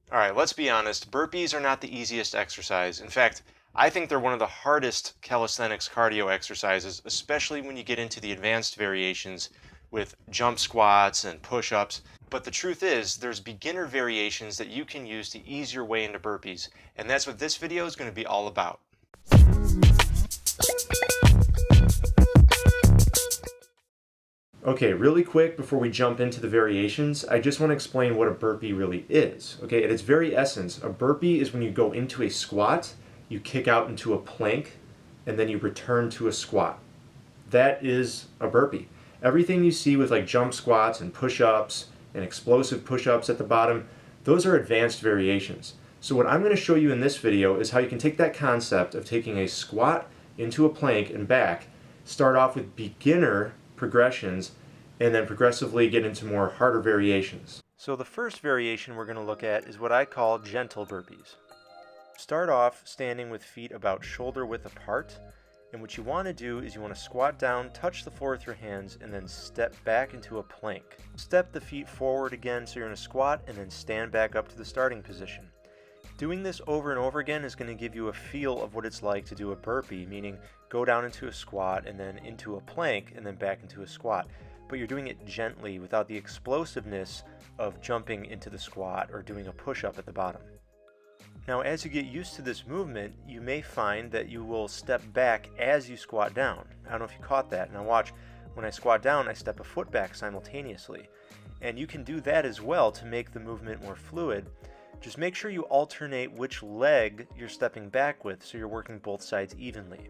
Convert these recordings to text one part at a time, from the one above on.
All right, let's be honest. Burpees are not the easiest exercise. In fact, I think they're one of the hardest calisthenics cardio exercises, especially when you get into the advanced variations with jump squats and push-ups. But the truth is, there's beginner variations that you can use to ease your way into burpees, and that's what this video is going to be all about. Okay, really quick before we jump into the variations, I just want to explain what a burpee really is. Okay, at its very essence, a burpee is when you go into a squat, you kick out into a plank, and then you return to a squat. That is a burpee. Everything you see with like jump squats and push-ups and explosive push-ups at the bottom, those are advanced variations. So what I'm going to show you in this video is how you can take that concept of taking a squat into a plank and back, start off with beginner progressions, and then progressively get into more harder variations. So the first variation we're going to look at is what I call gentle burpees. Start off standing with feet about shoulder width apart, and what you want to do is you want to squat down, touch the floor with your hands, and then step back into a plank. Step the feet forward again so you're in a squat, and then stand back up to the starting position. Doing this over and over again is going to give you a feel of what it's like to do a burpee, meaning go down into a squat and then into a plank and then back into a squat. But you're doing it gently without the explosiveness of jumping into the squat or doing a push-up at the bottom. Now, as you get used to this movement, you may find that you will step back as you squat down. I don't know if you caught that. Now watch, when I squat down, I step a foot back simultaneously. And you can do that as well to make the movement more fluid. Just make sure you alternate which leg you're stepping back with so you're working both sides evenly.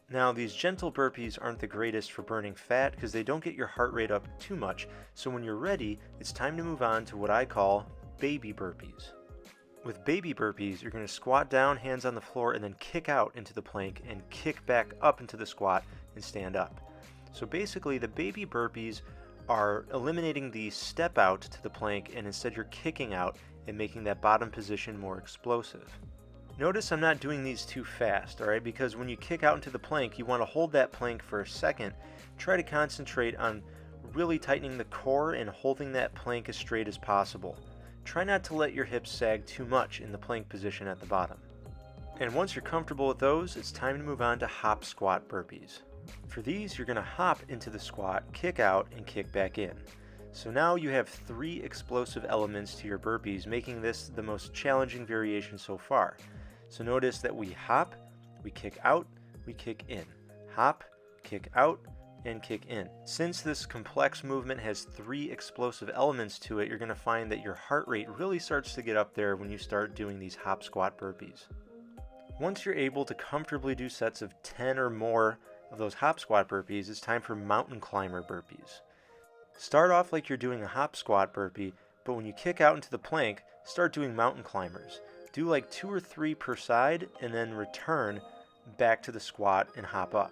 Now, these gentle burpees aren't the greatest for burning fat because they don't get your heart rate up too much, so when you're ready, it's time to move on to what I call baby burpees. With baby burpees, you're going to squat down, hands on the floor, and then kick out into the plank and kick back up into the squat and stand up. So basically, the baby burpees are eliminating the step out to the plank, and instead you're kicking out and making that bottom position more explosive. Notice I'm not doing these too fast, alright? Because when you kick out into the plank, you want to hold that plank for a second. Try to concentrate on really tightening the core and holding that plank as straight as possible. Try not to let your hips sag too much in the plank position at the bottom. And once you're comfortable with those, it's time to move on to hop squat burpees. For these, you're going to hop into the squat, kick out, and kick back in. So now you have 3 explosive elements to your burpees, making this the most challenging variation so far. So notice that we hop, we kick out, we kick in. Hop, kick out, and kick in. Since this complex movement has 3 explosive elements to it, you're going to find that your heart rate really starts to get up there when you start doing these hop squat burpees. Once you're able to comfortably do sets of 10 or more of those hop squat burpees, it's time for mountain climber burpees. Start off like you're doing a hop squat burpee, but when you kick out into the plank, start doing mountain climbers. Do like 2 or 3 per side and then return back to the squat and hop up.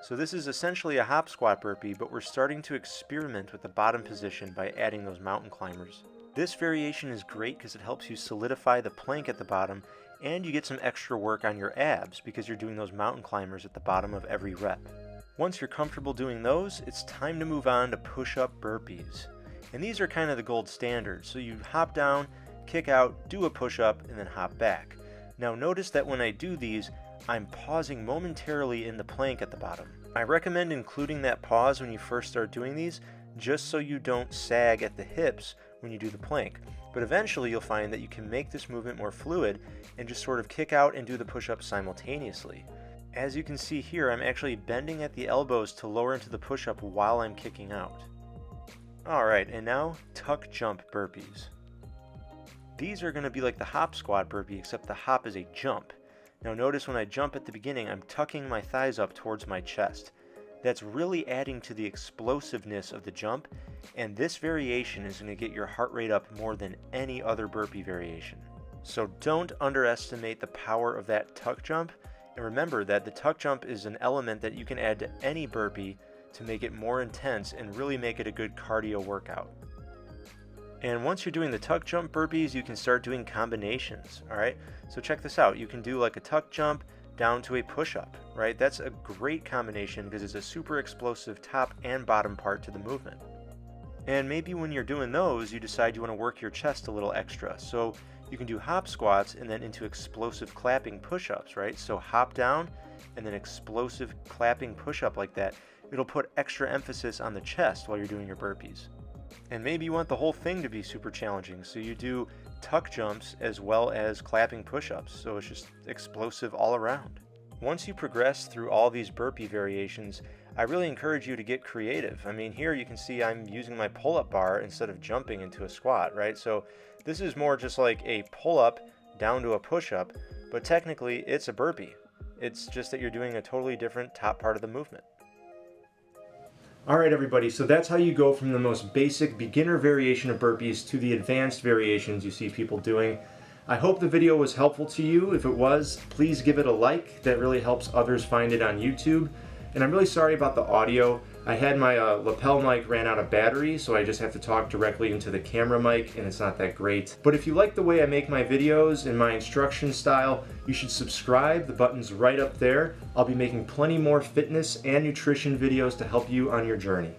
So this is essentially a hop squat burpee, but we're starting to experiment with the bottom position by adding those mountain climbers. This variation is great because it helps you solidify the plank at the bottom, and you get some extra work on your abs because you're doing those mountain climbers at the bottom of every rep. Once you're comfortable doing those, it's time to move on to push-up burpees. And these are kind of the gold standard. So you hop down, kick out, do a push-up, and then hop back. Now notice that when I do these, I'm pausing momentarily in the plank at the bottom. I recommend including that pause when you first start doing these, just so you don't sag at the hips when you do the plank. But eventually you'll find that you can make this movement more fluid and just sort of kick out and do the push-up simultaneously. As you can see here, I'm actually bending at the elbows to lower into the push-up while I'm kicking out. Alright, and now tuck jump burpees. These are going to be like the hop squat burpee, except the hop is a jump. Now notice when I jump at the beginning, I'm tucking my thighs up towards my chest. That's really adding to the explosiveness of the jump, and this variation is going to get your heart rate up more than any other burpee variation. So don't underestimate the power of that tuck jump. And remember that the tuck jump is an element that you can add to any burpee to make it more intense and really make it a good cardio workout. And once you're doing the tuck jump burpees, you can start doing combinations, alright? So check this out. You can do like a tuck jump down to a push-up, right? That's a great combination because it's a super explosive top and bottom part to the movement. And maybe when you're doing those, you decide you want to work your chest a little extra. So You can do hop squats and then into explosive clapping push-ups, right? So hop down and then explosive clapping push-up like that. It'll put extra emphasis on the chest while you're doing your burpees. And maybe you want the whole thing to be super challenging, so you do tuck jumps as well as clapping push-ups, so it's just explosive all around. Once you progress through all these burpee variations, I really encourage you to get creative. I mean, here you can see I'm using my pull-up bar instead of jumping into a squat, right? So this is more just like a pull-up down to a push-up, but technically it's a burpee. It's just that you're doing a totally different top part of the movement. Alright everybody, so that's how you go from the most basic beginner variation of burpees to the advanced variations you see people doing. I hope the video was helpful to you. If it was, please give it a like. That really helps others find it on YouTube. And I'm really sorry about the audio. I had my lapel mic ran out of battery, so I just have to talk directly into the camera mic, and it's not that great. But if you like the way I make my videos and my instruction style, you should subscribe. The button's right up there. I'll be making plenty more fitness and nutrition videos to help you on your journey.